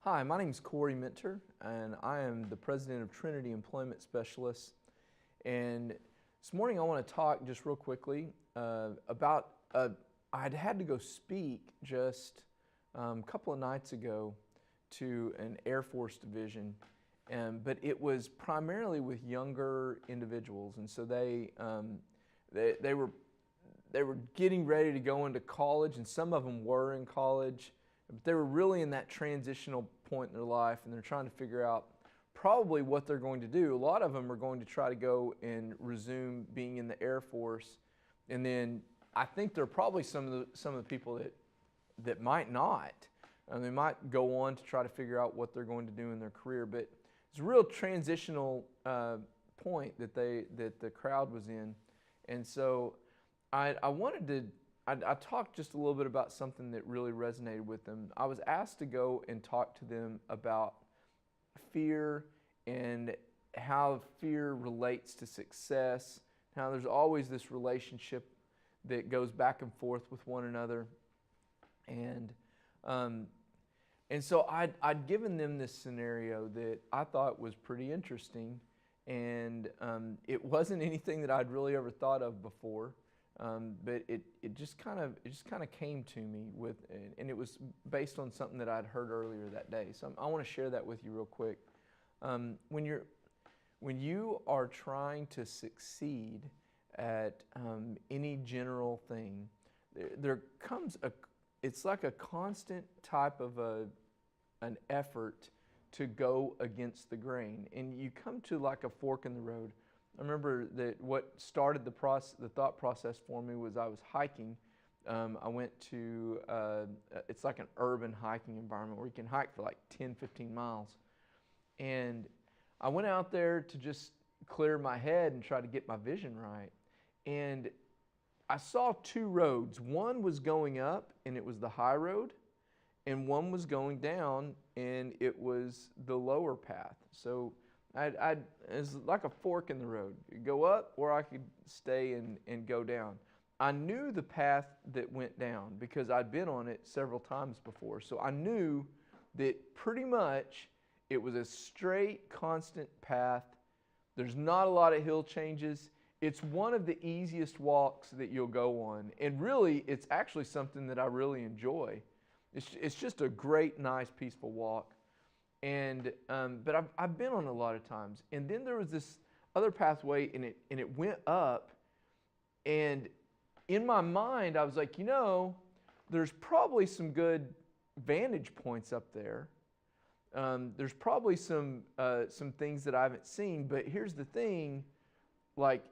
Hi, my name is Corey Minter, and I am the president of Trinity Employment Specialists. And this morning I want to talk just real quickly about, I'd had to go speak just a couple of nights ago to an Air Force division, but it was primarily with younger individuals, and so they were getting ready to go into college, and some of them were in college, but they were really in that transitional point in their life, and they're trying to figure out probably what they're going to do. A lot of them are going to try to go and resume being in the Air Force, and then I think there are probably some of the people that might not. They might go on to try to figure out what they're going to do in their career, but it's a real transitional point that the crowd was in, and so I talked just a little bit about something that really resonated with them. I was asked to go and talk to them about fear and how fear relates to success, how there's always this relationship that goes back and forth with one another. And so I'd given them this scenario that I thought was pretty interesting, and it wasn't anything that I'd really ever thought of before. But it just kind of came to me and it was based on something that I'd heard earlier that day. So I want to share that with you real quick. When you are trying to succeed at any general thing, there comes it's like a constant type of an effort to go against the grain, and you come to like a fork in the road. I remember that what started the thought process for me was I was hiking. I went to, it's like an urban hiking environment where you can hike for like 10, 15 miles. And I went out there to just clear my head and try to get my vision right. And I saw two roads. One was going up, and it was the high road, and one was going down, and it was the lower path. So it's like a fork in the road. You go up, or I could stay and go down. I knew the path that went down because I'd been on it several times before. So I knew that pretty much it was a straight, constant path. There's not a lot of hill changes. It's one of the easiest walks that you'll go on. And really, it's actually something that I really enjoy. It's just a great, nice, peaceful walk. And but I've been on a lot of times, and then there was this other pathway, and it went up, and in my mind I was like, there's probably some good vantage points up there. There's probably some things that I haven't seen, but here's the thing, like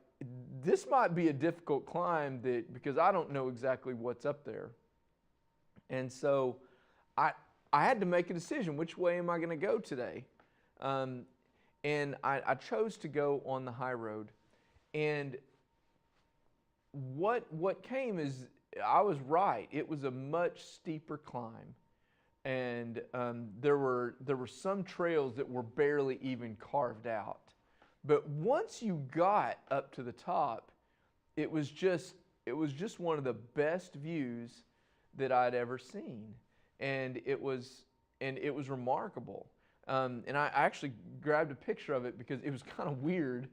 this might be a difficult climb because I don't know exactly what's up there, and so I had to make a decision. Which way am I going to go today? And I chose to go on the high road. And what came is I was right. It was a much steeper climb. And there were some trails that were barely even carved out. But once you got up to the top, it was just one of the best views that I'd ever seen. And it was remarkable. And I actually grabbed a picture of it because it was kind of weird.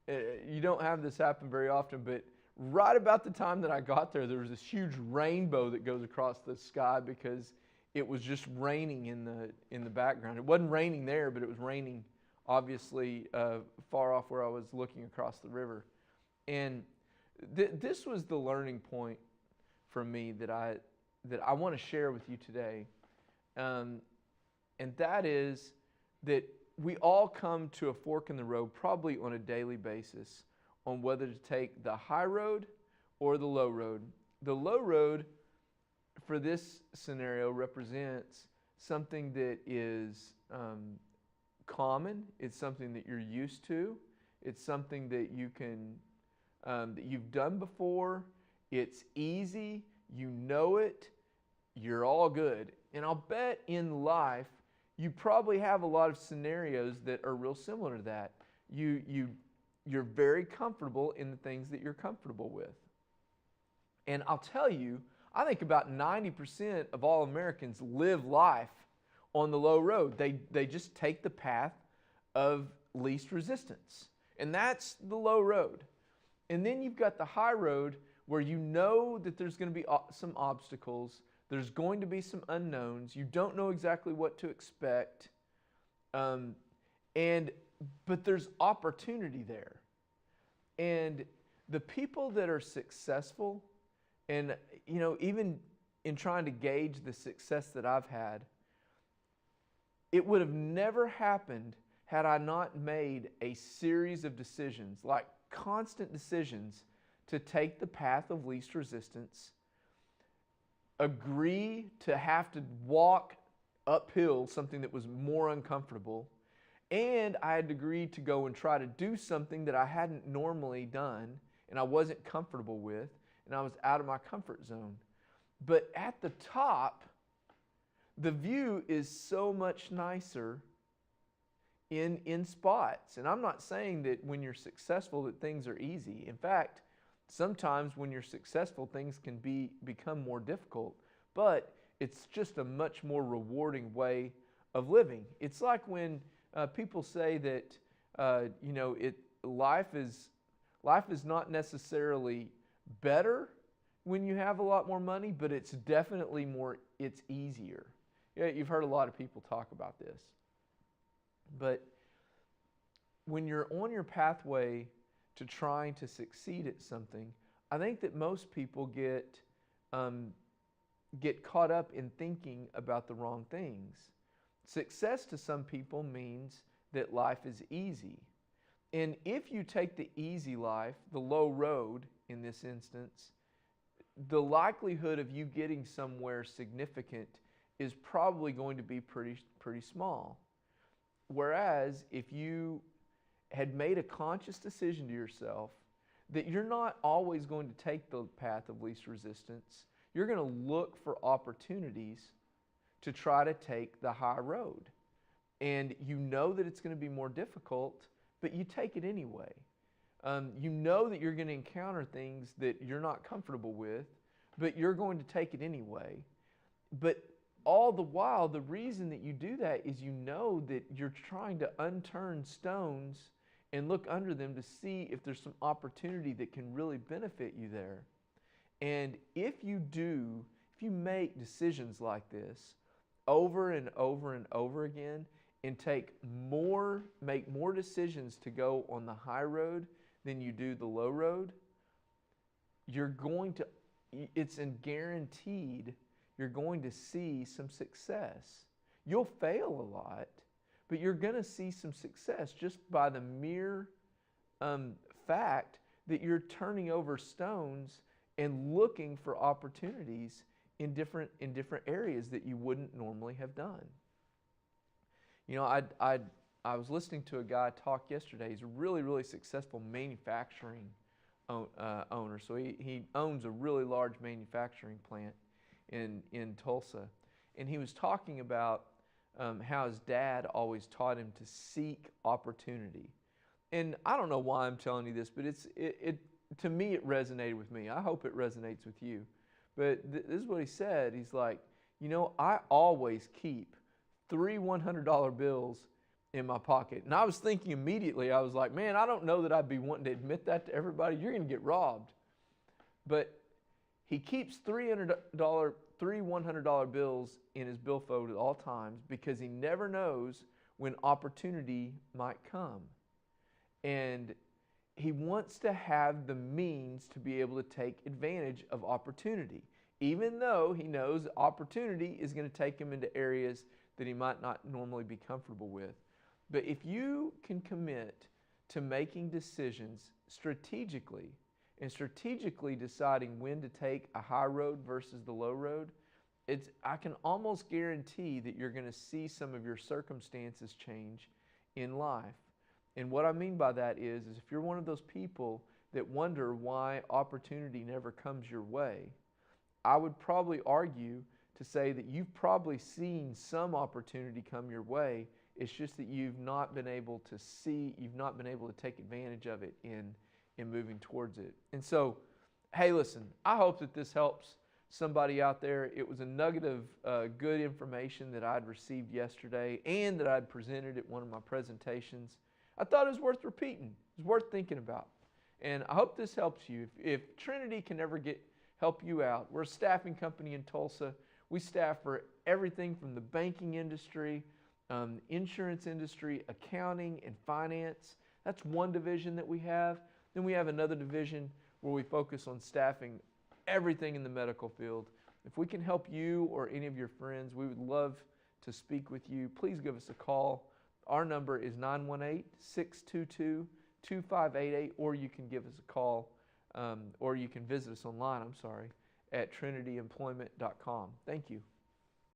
You don't have this happen very often, but right about the time that I got there was this huge rainbow that goes across the sky because it was just raining in the background. It wasn't raining there, but it was raining obviously far off where I was looking across the river. And this was the learning point for me that I want to share with you today. And that is that we all come to a fork in the road probably on a daily basis on whether to take the high road or the low road. The low road for this scenario represents something that is common. It's something that you're used to. It's something that you can that you've done before. It's easy. You know it. You're all good. And I'll bet in life you probably have a lot of scenarios that are real similar to that. You're very comfortable in the things that you're comfortable with. And I'll tell you, I think about 90% of all Americans live life on the low road. They just take the path of least resistance. And that's the low road. And then you've got the high road where you know that there's going to be some obstacles. There's going to be some unknowns. You don't know exactly what to expect. But there's opportunity there. And the people that are successful, and even in trying to gauge the success that I've had, it would have never happened had I not made a series of decisions, like constant decisions, to take the path of least resistance, agree to have to walk uphill something that was more uncomfortable, and I had agreed to go and try to do something that I hadn't normally done and I wasn't comfortable with, and I was out of my comfort zone. But at the top, the view is so much nicer in spots. And I'm not saying that when you're successful that things are easy. In fact, sometimes when you're successful, things can become more difficult, but it's just a much more rewarding way of living. It's like when people say that life is not necessarily better when you have a lot more money, but it's definitely it's easier. Yeah, you've heard a lot of people talk about this. But when you're on your pathway to trying to succeed at something, I think that most people get caught up in thinking about the wrong things. Success to some people means that life is easy. And if you take the easy life, the low road in this instance, the likelihood of you getting somewhere significant is probably going to be pretty small. Whereas if you had made a conscious decision to yourself that you're not always going to take the path of least resistance, you're going to look for opportunities to try to take the high road. And you know that it's going to be more difficult, but you take it anyway. You know that you're going to encounter things that you're not comfortable with, but you're going to take it anyway. But all the while, the reason that you do that is you know that you're trying to unturn stones and look under them to see if there's some opportunity that can really benefit you there. And if you make decisions like this over and over and over again, and make more decisions to go on the high road than you do the low road, it's guaranteed you're going to see some success. You'll fail a lot, but you're going to see some success just by the mere fact that you're turning over stones and looking for opportunities in different areas that you wouldn't normally have done. I was listening to a guy talk yesterday. He's a really, really successful manufacturing owner. So he owns a really large manufacturing plant in Tulsa. And he was talking about how his dad always taught him to seek opportunity. And I don't know why I'm telling you this, but to me it resonated with me. I hope it resonates with you. But this is what he said. He's like, I always keep 3 $100 bills in my pocket. And I was thinking immediately, I was like, man, I don't know that I'd be wanting to admit that to everybody. You're going to get robbed. But he keeps 3 $100 bills in his billfold at all times because he never knows when opportunity might come. And he wants to have the means to be able to take advantage of opportunity, even though he knows opportunity is going to take him into areas that he might not normally be comfortable with. But if you can commit to making decisions strategically and strategically deciding when to take a high road versus the low road, I can almost guarantee that you're going to see some of your circumstances change in life. And what I mean by that is if you're one of those people that wonder why opportunity never comes your way, I would probably argue to say that you've probably seen some opportunity come your way. It's just that you've not been able to take advantage of it in moving towards it. And so, hey, listen, I hope that this helps somebody out there. It was a nugget of good information that I'd received yesterday and that I'd presented at one of my presentations. I thought it was worth repeating. It was worth thinking about. And I hope this helps you. If Trinity can ever help you out, we're a staffing company in Tulsa. We staff for everything from the banking industry, insurance industry, accounting, and finance. That's one division that we have. Then we have another division where we focus on staffing everything in the medical field. If we can help you or any of your friends, we would love to speak with you. Please give us a call. Our number is 918-622-2588, or you can give us a call, or you can visit us online, at trinityemployment.com. Thank you.